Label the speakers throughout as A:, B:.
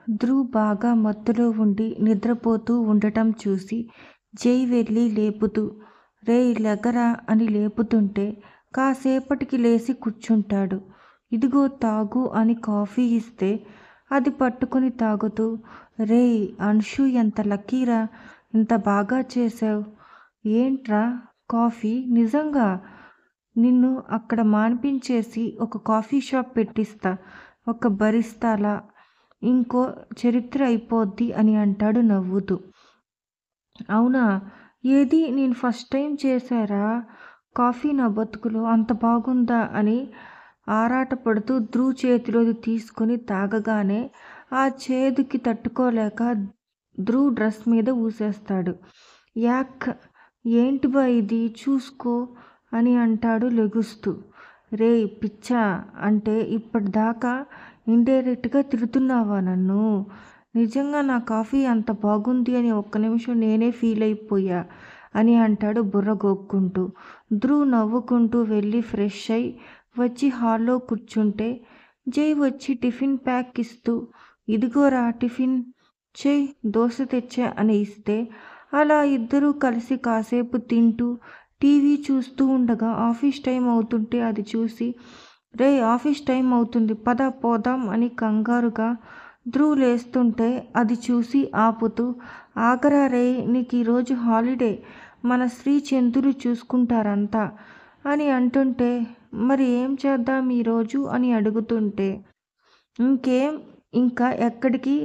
A: ధ్రువ్ బాగా మత్తులో ఉండి నిద్రపోతూ ఉండటం చూసి జై వెళ్ళి లేపుతూ, రేయ్ లెగరా అని లేపుతుంటే కాసేపటికి లేచి కూర్చుంటాడు. ఇదిగో తాగు అని కాఫీ ఇస్తే అది పట్టుకుని తాగుతూ, రేయ్ అన్షు ఎంత లక్కీరా, ఇంత బాగా చేశావ్. ఏంట్రా కాఫీ నిజంగా? నిన్ను అక్కడ మాన్పించేసి ఒక కాఫీ షాప్ పెట్టిస్తా, ఒక బరిస్తాలా, ఇంకో చరిత్ర అయిపోద్ది అని అంటాడు నవ్వుతూ. అవునా? ఏది నేను ఫస్ట్ టైం చేశారా కాఫీ నా బతుకులో, అంత బాగుందా అని ఆరాటపడుతూ ధ్రువ్ చేతిలోది తీసుకుని తాగగానే ఆ చేదుకి తట్టుకోలేక ధ్రువ్ డ్రెస్ మీద ఊసేస్తాడు. యాక్, ఏంటి బా ఇది, చూసుకో అని అంటాడు లెగుస్తూ. రేయ్ పిచ్చా, అంటే ఇప్పటిదాకా ఇండైరెక్ట్గా తిడుతున్నావా నన్ను? నిజంగా నా కాఫీ అంత బాగుంది అని ఒక్క నిమిషం నేనే ఫీల్ అయిపోయా అని అంటాడు బుర్ర గోక్కుంటూ. ధ్రువ్ నవ్వుకుంటూ వెళ్ళి ఫ్రెష్ అయి వచ్చి హాల్లో కూర్చుంటే జై వచ్చి టిఫిన్ ప్యాక్ ఇస్తూ, ఇదిగోరా టిఫిన్ చెయ్, దోశ తెచ్చా అని ఇస్తే అలా ఇద్దరూ కలిసి కాసేపు తింటూ టీవీ చూస్తూ ఉండగా ఆఫీస్ టైం అవుతుంటే అది చూసి, రే ఆఫీస్ టైం అవుతుంది పద పోదాం అని కంగారుగా ధ్రువ్ లేస్తుంటే అది చూసి ఆపుతూ, ఆగరా రే, నీకు ఈరోజు హాలిడే, మన శ్రీ చందులు చూసుకుంటారంతా అని అంటుంటే, మరి ఏం చేద్దాం ఈరోజు అని అడుగుతుంటే, ఇంకేం, ఇంకా ఎక్కడికి,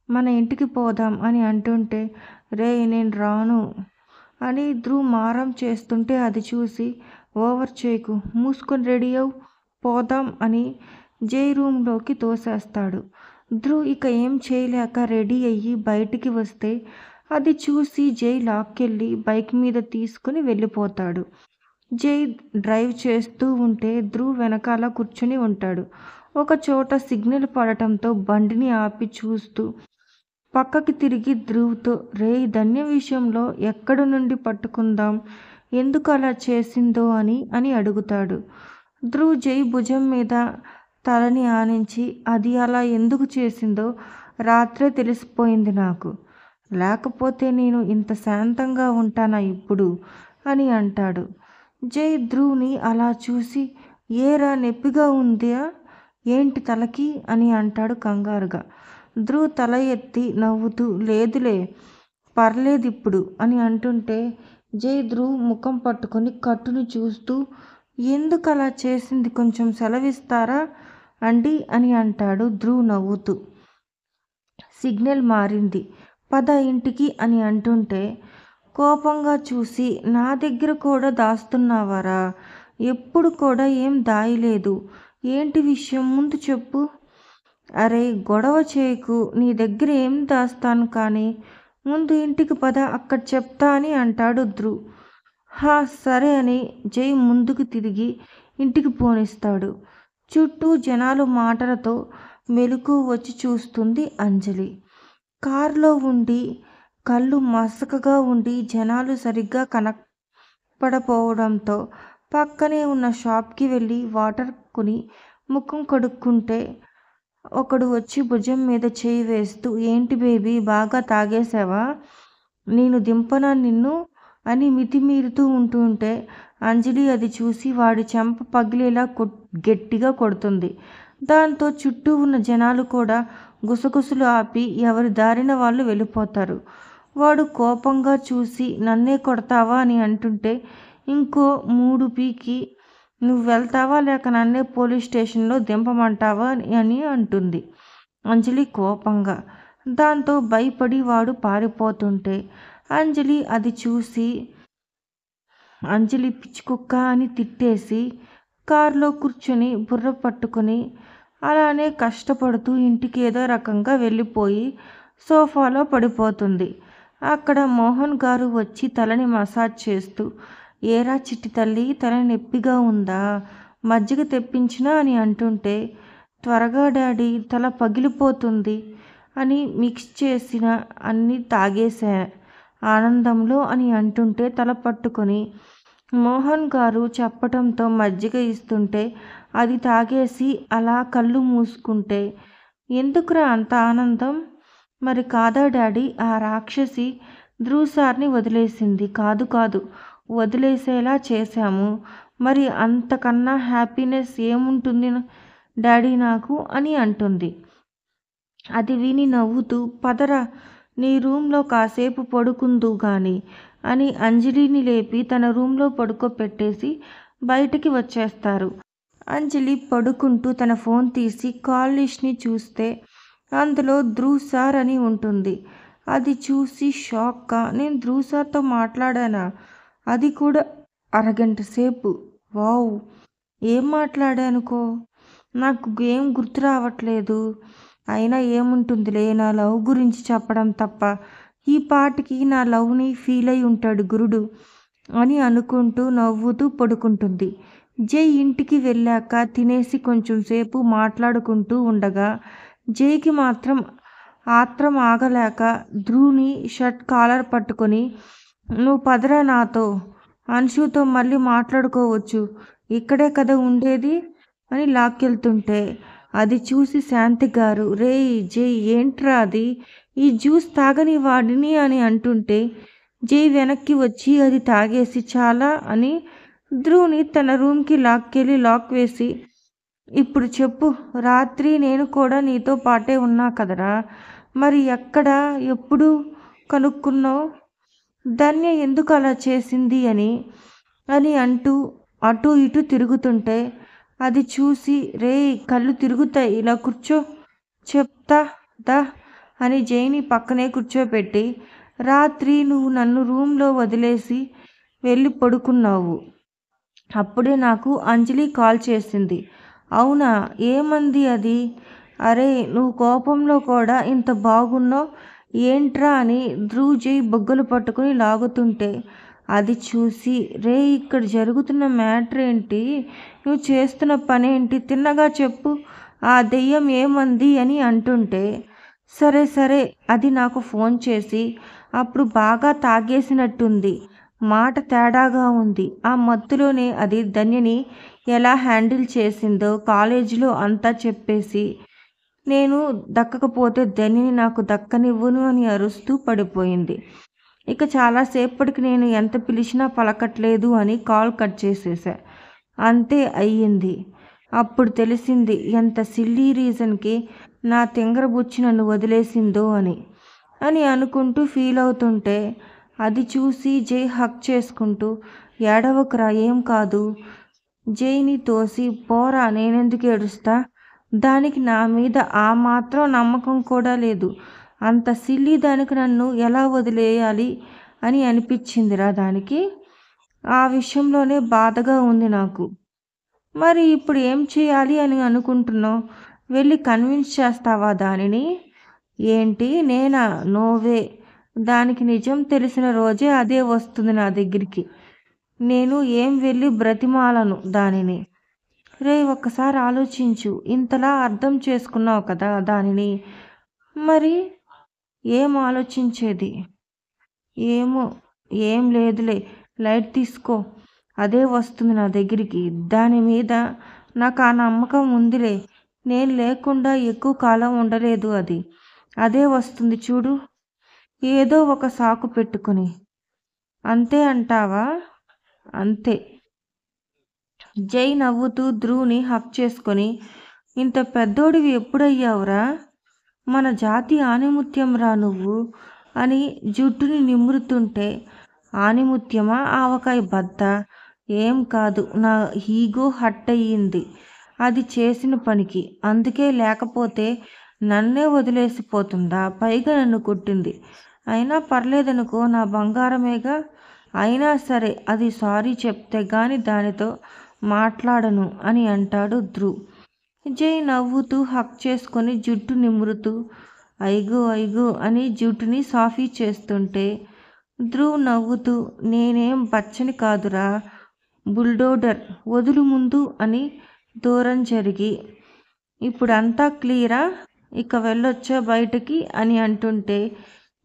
A: మన ఇంటికి పోదాం అని అంటుంటే, రే నేను రాను అని ధ్రువ్ మారం చేస్తుంటే అది చూసి, ఓవర్ చేయకు, మూసుకొని రెడీ అవు, పోదాం అని జై రూంలోకి తోసేస్తాడు. ధ్రువ్ ఇక ఏం చేయలేక రెడీ అయ్యి బయటికి వస్తే అది చూసి జై లాక్కెళ్ళి బైక్ మీద తీసుకుని వెళ్ళిపోతాడు. జై డ్రైవ్ చేస్తూ ఉంటే ధ్రువ్ వెనకాల కూర్చుని ఉంటాడు. ఒక చోట సిగ్నల్ పడటంతో బండిని ఆపి చూస్తూ పక్కకి తిరిగి ధ్రువ్తో, రేయ్ ధన్య విషయంలో ఎక్కడి నుండి పట్టుకుందాం, ఎందుకు అలా చేసిందో అని అడుగుతాడు. ధ్రువ్ జై భుజం మీద తలని ఆనించి, అది అలా ఎందుకు చేసిందో రాత్రే తెలిసిపోయింది నాకు, లేకపోతే నేను ఇంత శాంతంగా ఉంటానా ఇప్పుడు అని అంటాడు. జై ధ్రువ్ని అలా చూసి, ఏరా నొప్పిగా ఉందా ఏంటి తలకి అని అంటాడు కంగారుగా. ధ్రువ్ తల ఎత్తి నవ్వుతూ, లేదులే పర్లేదిప్పుడు అని అంటుంటే జై ధ్రువ్ ముఖం పట్టుకొని కట్టుని చూస్తూ, ఎందుకు అలా చేసింది కొంచెం సెలవిస్తారా అండి అని అంటాడు ధ్రువ్ నవ్వుతూ. సిగ్నల్ మారింది, పద ఇంటికి అని అంటుంటే కోపంగా చూసి, నా దగ్గర కూడా దాస్తున్నావారా, ఎప్పుడు కూడా ఏం దాయలేదు, ఏంటి విషయం ముందు చెప్పు. అరే గొడవ చేయకు, నీ దగ్గర ఏం దాస్తాను కానీ ముందు ఇంటికి పద, అక్కడ చెప్తా అని అంటాడు ధ్రువ్. హా సరే అని జై ముందుకు తిరిగి ఇంటికి పోనిస్తాడు. చుట్టూ జనాలు మాటలతో మెలకు వచ్చి చూస్తుంది అంజలి. కారులో ఉండి కళ్ళు మసకగా ఉండి జనాలు సరిగ్గా కనపడపోవడంతో పక్కనే ఉన్న షాప్కి వెళ్ళి వాటర్ కొని ముఖం కడుక్కుంటే ఒకడు వచ్చి భుజం మీద చేయి వేస్తూ, ఏంటి బేబీ బాగా తాగేశావా, నేను దింపనా నిన్ను అని మితిమీరుతూ ఉంటుంటే అంజలి అది చూసి వాడి చెంప పగిలేలా గట్టిగా కొడుతుంది. దాంతో చుట్టూ ఉన్న జనాలు కూడా గుసగుసలు ఆపి ఎవరి దారిన వాళ్ళు వెళ్ళిపోతారు. వాడు కోపంగా చూసి, నన్నే కొడతావా అని అంటుంటే ఇంకో 3 పీకి, నువ్వు వెళ్తావా లేక నన్నే పోలీస్ స్టేషన్లో దింపమంటావా అని అంటుంది అంజలి కోపంగా. దాంతో భయపడి వాడు పారిపోతుంటే అంజలి అది చూసి అంజలి పిచ్చికుక్క అని తిట్టేసి కారులో కూర్చొని బుర్ర పట్టుకొని అలానే కష్టపడుతూ ఇంటికి ఏదో రకంగా వెళ్ళిపోయి సోఫాలో పడిపోతుంది. అక్కడ మోహన్ గారు వచ్చి తలని మసాజ్ చేస్తూ, ఏరా చిట్టి తల్లి తల నొప్పిగా ఉందా, మజ్జిగ తెప్పించినా అని అంటుంటే, త్వరగా డాడీ తల పగిలిపోతుంది అని మిక్స్ చేసిన అన్నీ తాగేశా ఆనందంలో అని అంటుంటే తల పట్టుకొని మోహన్ గారు చెప్పటంతో మజ్జిగ ఇస్తుంటే అది తాగేసి అలా కళ్ళు మూసుకుంటే, ఎందుకురా అంత ఆనందం? మరి కాదా డాడీ, ఆ రాక్షసి ధ్రువ్ సార్ని వదిలేసింది. కాదు కాదు, వదిలేసేలా చేశాము. మరి అంతకన్నా హ్యాపీనెస్ ఏముంటుంది డాడీ నాకు అని అంటుంది. అది విని నవ్వుతూ పదరా, నీ రూమ్లో కాసేపు పడుకుందువు గాని అని అంజలిని లేపి తన రూమ్లో పడుకోపెట్టేసి బయటికి వచ్చేస్తారు. అంజలి పడుకుంటూ తన ఫోన్ తీసి కాల్ లిస్ట్ని చూస్తే అందులో ధ్రువ్ సార్ అని ఉంటుంది. అది చూసి షాక్గా, నేను ధ్రువ్ సార్తో మాట్లాడానా? అది కూడా అరగంట సేపు. వావ్, ఏం మాట్లాడానుకో, నాకు ఏం గుర్తు రావట్లేదు. అయినా ఏముంటుందిలే, నా లవ్ గురించి చెప్పడం తప్ప. ఈ పాటికి నా లవ్ని ఫీల్ అయి ఉంటాడు గురుడు అని అనుకుంటూ నవ్వుతూ పడుకుంటుంది. జై ఇంటికి వెళ్ళాక తినేసి కొంచెం సేపు మాట్లాడుకుంటూ ఉండగా జైకి మాత్రం ఆత్రం ఆగలేక ధ్రువ్ని షర్ట్ కాలర్ పట్టుకొని, నువ్వు పదరా నాతో, అంశుతో మళ్ళీ మాట్లాడుకోవచ్చు, ఇక్కడే కదా ఉండేది అని లాక్కెళ్తుంటే అది చూసి శాంతి గారు, రేయ్ జై ఏంట్రా అది, ఈ జ్యూస్ తాగని వాడిని అని అంటుంటే జై వెనక్కి వచ్చి అది తాగేసి చాలా అని ధ్రువ్ని తన రూమ్కి లాక్కెళ్ళి లాక్ వేసి, ఇప్పుడు చెప్పు, రాత్రి నేను కూడా నీతో పాటే ఉన్నా కదరా, మరి ఎక్కడ ఎప్పుడు కనుక్కున్నావు, ధన్య ఎందుకు అలా చేసింది అని అని అంటూ అటు ఇటు తిరుగుతుంటే అది చూసి, రేయ్ కళ్ళు తిరుగుతాయి, ఇలా కూర్చో, చెప్తా దా అని జైని పక్కనే కూర్చోపెట్టి, రాత్రి నువ్వు నన్ను రూమ్లో వదిలేసి వెళ్ళి పడుకున్నావు. అప్పుడే నాకు అంజలి కాల్ చేసింది. అవునా, ఏమంది అది? అరే నువ్వు కోపంలో కూడా ఇంత బాగున్నావు ఏంట్రా అని ధ్రువ్ జై బొగ్గలు పట్టుకుని లాగుతుంటే అది చూసి, రే ఇక్కడ జరుగుతున్న మ్యాటర్ ఏంటి, నువ్వు చేస్తున్న పనేంటి, తిన్నగా చెప్పు, ఆ దెయ్యం ఏమంది అని అంటుంటే, సరే సరే, అది నాకు ఫోన్ చేసి అప్పుడు బాగా తాగేసినట్టుంది, మాట తేడాగా ఉంది, ఆ మత్తులోనే అది ధన్యని ఎలా హ్యాండిల్ చేసిందో కాలేజీలో అంతా చెప్పేసి, నేను దక్కకపోతే ధన్యని నాకు దక్కనివ్వను అని అరుస్తూ పడిపోయింది. ఇక చాలాసేపటికి నేను ఎంత పిలిచినా పలకట్లేదు అని కాల్ కట్ చేసేసా. అంతే అయ్యింది. అప్పుడు తెలిసింది ఎంత సిల్లీ రీజన్కి నా తింగరబుచ్చి నన్ను వదిలేసిందో అని అనుకుంటూ ఫీల్ అవుతుంటే అది చూసి జై హక్ చేసుకుంటూ, ఏడవకురా, ఏం కాదు, జైని తోసి, పోరా నేనెందుకు ఏడుస్తా, దానికి నా మీద ఆ మాత్రం నమ్మకం కూడా లేదు, అంత సిల్లీ దానికి నన్ను ఎలా వదిలేయాలి అని అనిపించిందిరా దానికి. ఆ విషయంలోనే బాధగా ఉంది నాకు. మరి ఇప్పుడు ఏం చేయాలి అని అనుకుంటున్నావు? వెళ్ళి కన్విన్స్ చేస్తావా దానిని? ఏంటి నేనా? నోవే, దానికి నిజం తెలిసిన రోజే అదే వస్తుంది నా దగ్గరికి. నేను ఏం వెళ్ళి బ్రతిమాలను దానిని. రే ఒక్కసారి ఆలోచించు, ఇంతలా అర్థం చేసుకున్నావు కదా దానిని, మరి ఏం ఆలోచించేది? ఏమో, ఏం లేదులే, లైట్ తీసుకో, అదే వస్తుంది నా దగ్గరికి, దాని మీద నాకు ఆ నమ్మకం ఉందిలే, నేను లేకుండా ఎక్కువ కాలం ఉండలేదు అది, అదే వస్తుంది చూడు, ఏదో ఒక సాకు పెట్టుకుని. అంతే అంటావా? అంతే. జై నవ్వుతూ ధ్రువ్ని హక్ చేసుకొని, ఇంత పెద్దోడివి ఎప్పుడయ్యావురా, మన జాతి ఆణిముత్యం రా నువ్వు అని జుట్టుని నిమురుతుంటే, ఆణిముత్యమా ఆవకాయ బద్ద, ఏం కాదు, నా ఈగో హట్ అయ్యింది అది చేసిన పనికి, అందుకే, లేకపోతే నన్నే వదిలేసిపోతుందా, పైగా నన్ను కొట్టింది, అయినా పర్లేదనుకో, నా బంగారమేగా, అయినా సరే అది సారీ చెప్తే గాని దానితో మాట్లాడను అని అంటాడు ధ్రువ్. జై నవ్వుతూ హక్ చేసుకొని జుట్టు నిమురుతూ ఐగో ఐగో అని జుట్టుని సాఫీ చేస్తుంటే ధ్రువ్ నవ్వుతూ, నేనేం బచ్చని కాదురా బుల్డోడర్, వదులు ముందు అని దూరం జరిగి, ఇప్పుడంతా క్లియరా, ఇక వెళ్ళొచ్చా బయటికి అని అంటుంటే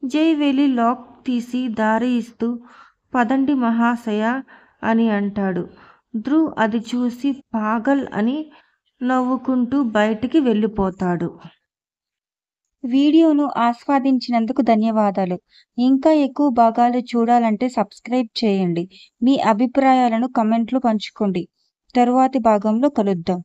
A: జై వెళ్ళి లాక్ తీసి దారి ఇస్తూ, పదండి మహాశయ అని అంటాడు. ధ్రువ్ అది చూసి పాగల్ అని నవ్వుకుంటూ బయటికి వెళ్ళిపోతాడు. వీడియోను ఆస్వాదించినందుకు ధన్యవాదాలు. ఇంకా ఎక్కువ భాగాలు చూడాలంటే సబ్స్క్రైబ్ చేయండి. మీ అభిప్రాయాలను కమెంట్లో పంచుకోండి. తరువాతి భాగంలో కలుద్దాం.